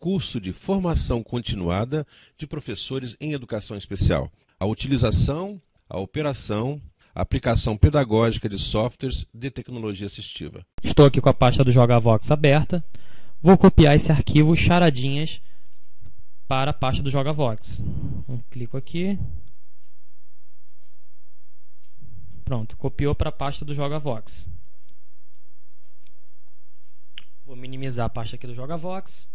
curso de formação continuada de professores em educação especial. A utilização, a operação, a aplicação pedagógica de softwares de tecnologia assistiva. Estou aqui com a pasta do JogaVox aberta. Vou copiar esse arquivo charadinhas para a pasta do JogaVox. Clico aqui. Pronto, copiou para a pasta do JogaVox. Vou minimizar a pasta aqui do JogaVox.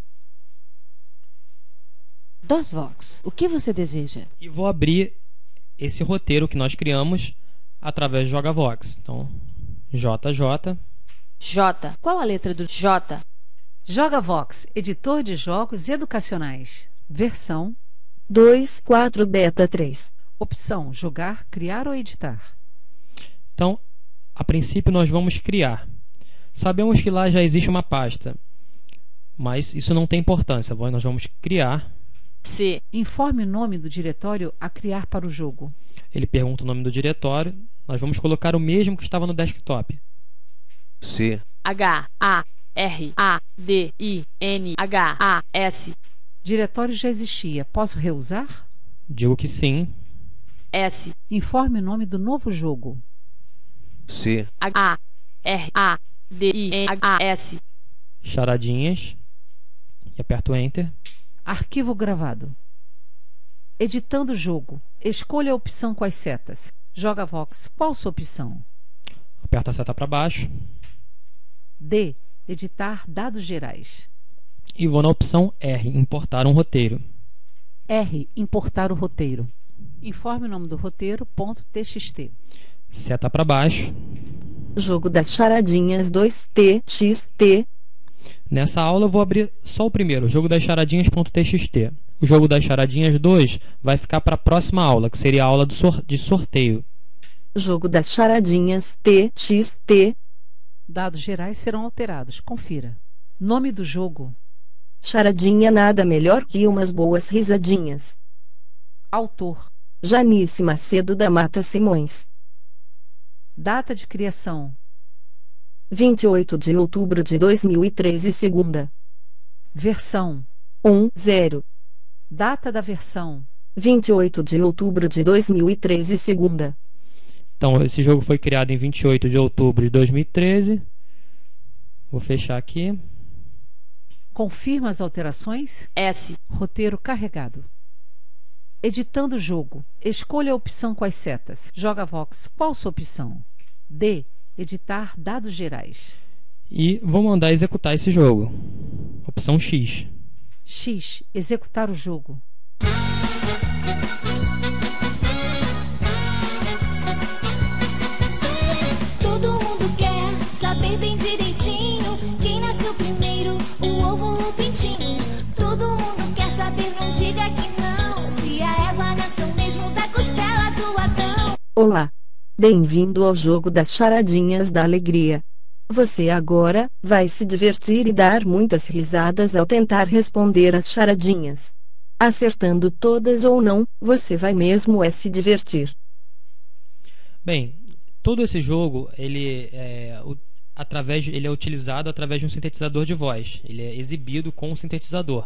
DOSVox, o que você deseja? E vou abrir esse roteiro que nós criamos através do JogaVox. Então, JJ. J. Qual a letra do J. JogaVox, editor de jogos educacionais. Versão 2.4 Beta 3. Opção: jogar, criar ou editar. Então, a princípio nós vamos criar. Sabemos que lá já existe uma pasta, mas isso não tem importância. Nós vamos criar. C. Informe o nome do diretório a criar para o jogo. Ele pergunta o nome do diretório. Nós vamos colocar o mesmo que estava no desktop. C. H. A. R. A. D. I. N. H. A. S. Diretório já existia. Posso reusar? Digo que sim. S. Informe o nome do novo jogo. C. H. R. A. D. I. N. H. S. Charadinhas. E aperto Enter. Arquivo gravado. Editando o jogo. Escolha a opção com as setas. JogaVox, qual sua opção? Aperta a seta para baixo. D. Editar dados gerais. E vou na opção R, importar um roteiro. R. Importar o roteiro. Informe o nome do roteiro, .txt. Seta para baixo. Jogo das charadinhas 2.txt. Nessa aula eu vou abrir só o primeiro, o jogo das charadinhas.txt. O jogo das charadinhas 2 vai ficar para a próxima aula, que seria a aula de sorteio. Jogo das charadinhas txt. Dados gerais serão alterados. Confira. Nome do jogo. Charadinha nada melhor que umas boas risadinhas. Autor. Janice Macedo da Mata Simões. Data de criação. 28 de outubro de 2013, segunda. Versão. 1.0. Data da versão. 28 de outubro de 2013, segunda. Então, esse jogo foi criado em 28 de outubro de 2013. Vou fechar aqui. Confirma as alterações. S. Roteiro carregado. Editando o jogo. Escolha a opção com as setas. JogaVox, qual sua opção? D. Editar dados gerais. E vou mandar executar esse jogo. Opção X. X. Executar o jogo. Todo mundo quer saber bem direitinho quem nasceu primeiro, o ovo ou o pintinho. Todo mundo quer saber, não diga que não, se a Eva nasceu mesmo da costela do Adão. Olá! Bem-vindo ao jogo das charadinhas da alegria. Você agora vai se divertir e dar muitas risadas ao tentar responder as charadinhas. Acertando todas ou não, você vai mesmo se divertir. Bem, todo esse jogo ele é utilizado através de um sintetizador de voz. Ele é exibido com um sintetizador.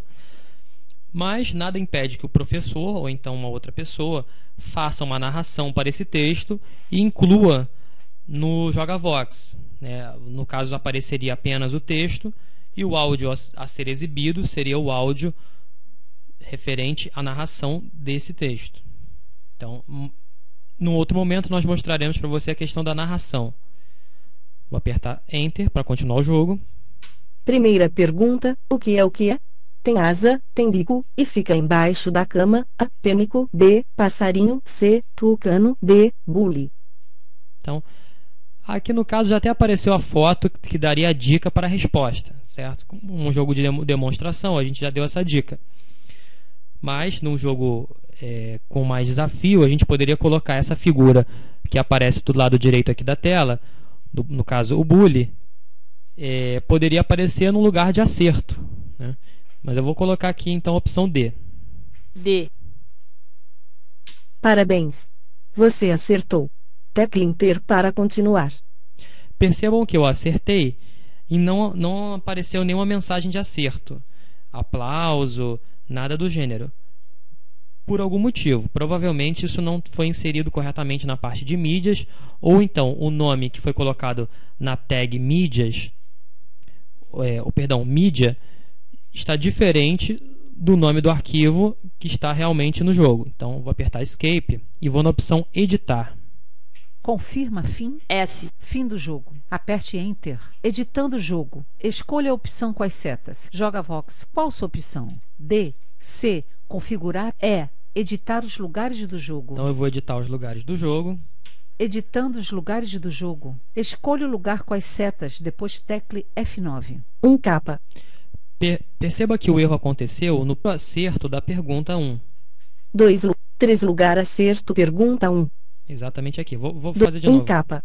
Mas nada impede que o professor ou então uma outra pessoa faça uma narração para esse texto e inclua no JogaVox. No caso, apareceria apenas o texto e o áudio a ser exibido seria o áudio referente à narração desse texto. Então, no outro momento, nós mostraremos para você a questão da narração. Vou apertar Enter para continuar o jogo. Primeira pergunta: o que é o que é? Tem asa, tem bico, e fica embaixo da cama. A. Pênico. B. Passarinho. C. Tucano. D. Bule. Então, aqui no caso já até apareceu a foto que daria a dica para a resposta, certo? Um jogo de demonstração, a gente já deu essa dica. Mas num jogo com mais desafio, a gente poderia colocar essa figura que aparece do lado direito aqui da tela, no caso o Bule, poderia aparecer no lugar de acerto, né? Mas eu vou colocar aqui então a opção D. D. Parabéns! Você acertou. Tecle Enter para continuar. Percebam que eu acertei e não apareceu nenhuma mensagem de acerto. aplauso, nada do gênero. Por algum motivo. Provavelmente isso não foi inserido corretamente na parte de mídias, ou então o nome que foi colocado na tag mídias, mídia, está diferente do nome do arquivo que está realmente no jogo. Então vou apertar Escape e vou na opção Editar. Confirma fim. S. Fim do jogo. Aperte Enter. Editando o jogo. Escolha a opção com as setas. Joga Vox. Qual sua opção? D. C. Configurar. E. Editar os lugares do jogo. Então eu vou editar os lugares do jogo. Editando os lugares do jogo. Escolha o lugar com as setas, depois tecle F9. Capa. Perceba que o erro aconteceu no acerto da pergunta 1. 3 lugar acerto pergunta 1. Exatamente aqui. Vou fazer de novo. Capa.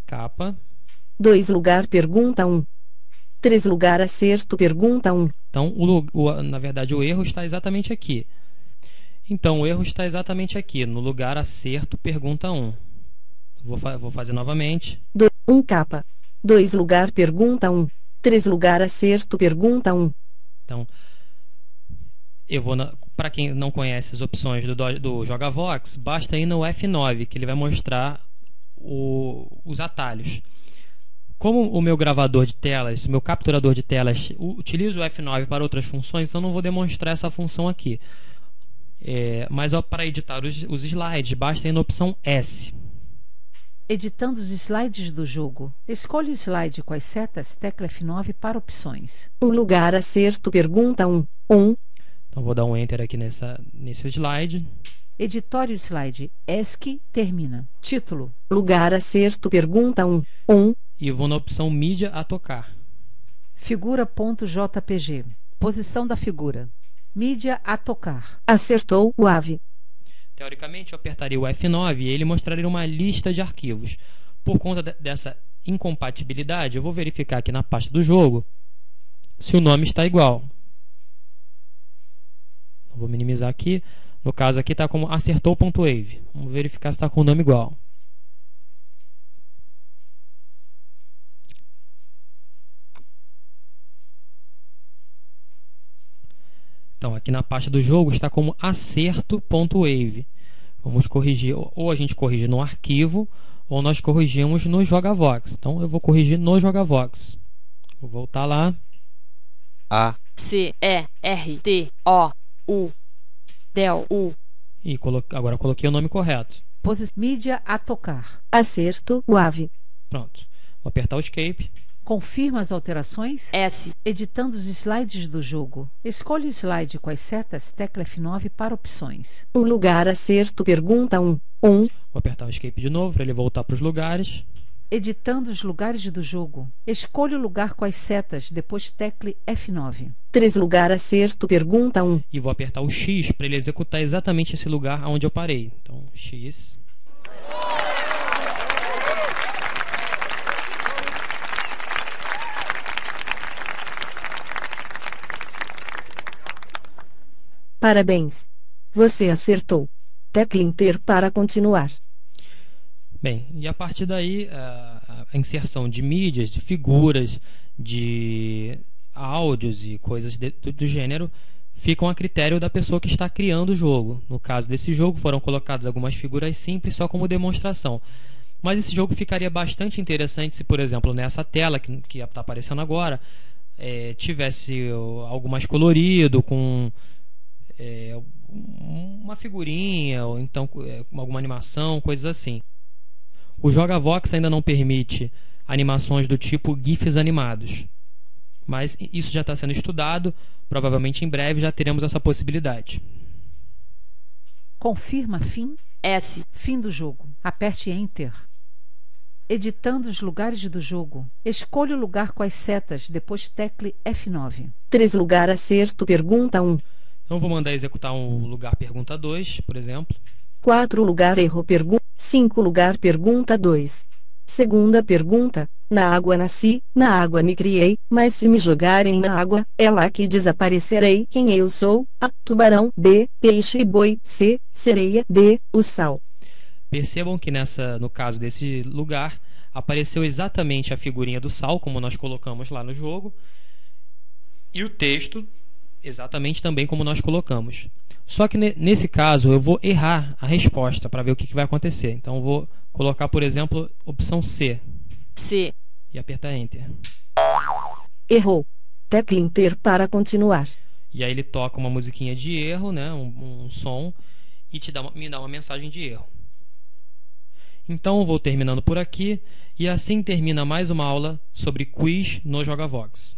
Capa. 2 lugar pergunta 1. 3 lugar acerto pergunta 1. Então, na verdade, o erro está exatamente aqui. Então, o erro está exatamente aqui, no lugar acerto pergunta 1. Vou fazer novamente. Capa. 2 lugar pergunta 1. 3 lugar acerto pergunta 1. Então, eu vou para quem não conhece as opções do JogaVox, basta ir no F9, que ele vai mostrar os atalhos. Como o meu gravador de telas, o meu capturador de telas utiliza o F9 para outras funções, então não vou demonstrar essa função aqui. Mas para editar os slides, basta ir na opção S. Editando os slides do jogo. Escolha o slide com as setas, tecla F9 para opções. Lugar acerto pergunta 1. Então vou dar um Enter aqui nesse slide. Editório slide. ESC termina. Título. Lugar acerto pergunta 1. E vou na opção Mídia a tocar. Figura.jpg. Posição da figura. Mídia a tocar. Acertou o AVE. Teoricamente, eu apertaria o F9 e ele mostraria uma lista de arquivos. Por conta dessa incompatibilidade, eu vou verificar aqui na pasta do jogo se o nome está igual. Vou minimizar aqui. No caso aqui está como acertou.wave. Vamos verificar se está com o nome igual. Então, aqui na pasta do jogo está como acerto.wave. Vamos corrigir, ou a gente corrige no arquivo, ou nós corrigimos no JogaVox. Então, eu vou corrigir no JogaVox. Vou voltar lá. ACERTOU Del U. E agora coloquei o nome correto. Mídia a tocar. Acerto o AVE. Pronto. Vou apertar o Escape. Confirma as alterações. S. Editando os slides do jogo. Escolha o slide com as setas, tecla F9 para opções. Lugar acerto pergunta 1. Vou apertar o Escape de novo para ele voltar para os lugares. Editando os lugares do jogo. Escolha o lugar com as setas, depois tecle F9. 3 lugar acerto pergunta 1. E vou apertar o X para ele executar exatamente esse lugar onde eu parei. Então, X. Parabéns! Você acertou. Tecle Enter para continuar. Bem, e a partir daí a inserção de mídias, de figuras, de áudios e coisas do gênero ficam a critério da pessoa que está criando o jogo. No caso desse jogo foram colocadas algumas figuras simples só como demonstração. Mas esse jogo ficaria bastante interessante se, por exemplo, nessa tela que está aparecendo agora, tivesse algo mais colorido, com uma figurinha, ou então alguma animação, coisas assim. O JogaVox ainda não permite animações do tipo GIFs animados, mas isso já está sendo estudado. Provavelmente em breve já teremos essa possibilidade. Confirma fim. S. Fim do jogo. Aperte Enter. Editando os lugares do jogo. Escolha o lugar com as setas, depois tecle F9. 3 lugar acerto pergunta 1. Então vou mandar executar um lugar pergunta 2, por exemplo. 4 lugar erro pergunta. 5 lugar pergunta 2. Segunda pergunta. Na água nasci, na água me criei, mas se me jogarem na água, é lá que desaparecerei. Quem eu sou? A. Tubarão. B. Peixe e boi. C. Sereia. D. O sal. Percebam que no caso desse lugar, apareceu exatamente a figurinha do sal, como nós colocamos lá no jogo, e o texto exatamente também como nós colocamos. Só que nesse caso eu vou errar a resposta para ver o que vai acontecer. Então eu vou colocar, por exemplo, opção C. C. E apertar Enter. Errou. Tecle Enter para continuar. E aí ele toca uma musiquinha de erro, né? um som, e me dá uma mensagem de erro. Então eu vou terminando por aqui, e assim termina mais uma aula sobre quiz no JogaVox.